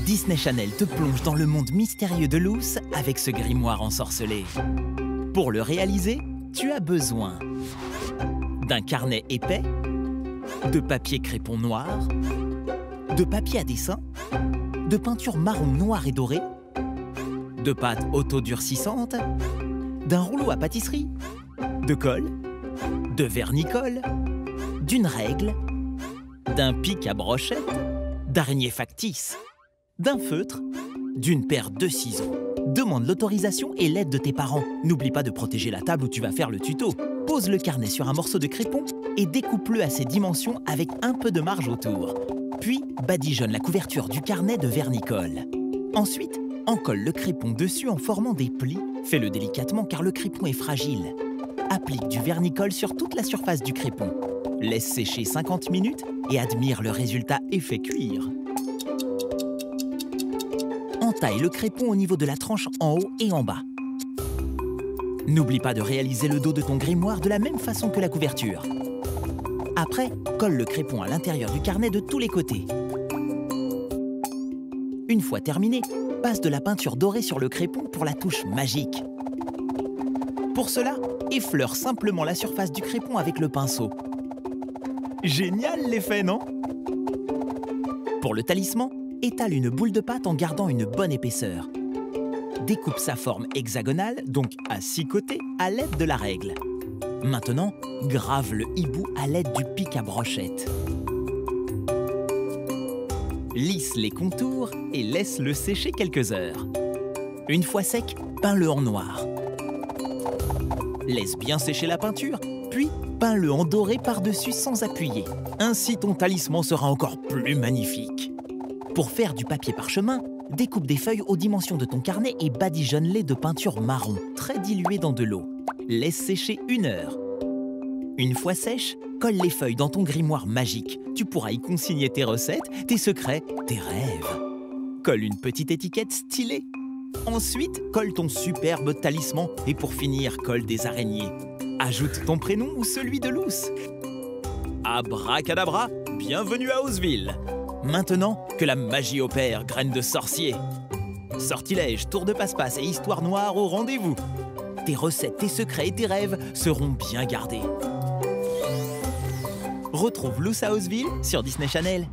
Disney Channel te plonge dans le monde mystérieux de Loose avec ce grimoire ensorcelé. Pour le réaliser, tu as besoin d'un carnet épais, de papier crépon noir, de papier à dessin, de peinture marron noir et dorée, de pâte auto-durcissante, d'un rouleau à pâtisserie, de colle, de vernis-colle, d'une règle, d'un pic à brochette, d'araignées factices, d'un feutre, d'une paire de ciseaux. Demande l'autorisation et l'aide de tes parents. N'oublie pas de protéger la table où tu vas faire le tuto. Pose le carnet sur un morceau de crépon et découpe-le à ses dimensions avec un peu de marge autour. Puis, badigeonne la couverture du carnet de vernis-colle. Ensuite, encolle le crépon dessus en formant des plis. Fais-le délicatement car le crépon est fragile. Applique du vernis-colle sur toute la surface du crépon. Laisse sécher 50 minutes et admire le résultat effet cuire. Entaille le crépon au niveau de la tranche en haut et en bas. N'oublie pas de réaliser le dos de ton grimoire de la même façon que la couverture. Après, colle le crépon à l'intérieur du carnet de tous les côtés. Une fois terminé, passe de la peinture dorée sur le crépon pour la touche magique. Pour cela, effleure simplement la surface du crépon avec le pinceau. Génial l'effet, non? Pour le talisman, étale une boule de pâte en gardant une bonne épaisseur. Découpe sa forme hexagonale, donc à 6 côtés, à l'aide de la règle. Maintenant, grave le hibou à l'aide du pic à brochette. Lisse les contours et laisse-le sécher quelques heures. Une fois sec, peins-le en noir. Laisse bien sécher la peinture, puis peins-le en doré par-dessus sans appuyer. Ainsi, ton talisman sera encore plus magnifique. Pour faire du papier parchemin, découpe des feuilles aux dimensions de ton carnet et badigeonne-les de peinture marron, très diluée dans de l'eau. Laisse sécher 1 heure. Une fois sèche, colle les feuilles dans ton grimoire magique. Tu pourras y consigner tes recettes, tes secrets, tes rêves. Colle une petite étiquette stylée. Ensuite, colle ton superbe talisman et pour finir, colle des araignées. Ajoute ton prénom ou celui de Loose. Abracadabra, bienvenue à Houseville. Maintenant, que la magie opère, graine de sorcier. Sortilèges, tour de passe-passe et histoire noire au rendez-vous. Tes recettes, tes secrets et tes rêves seront bien gardés. Retrouve Loose à Houseville sur Disney Channel.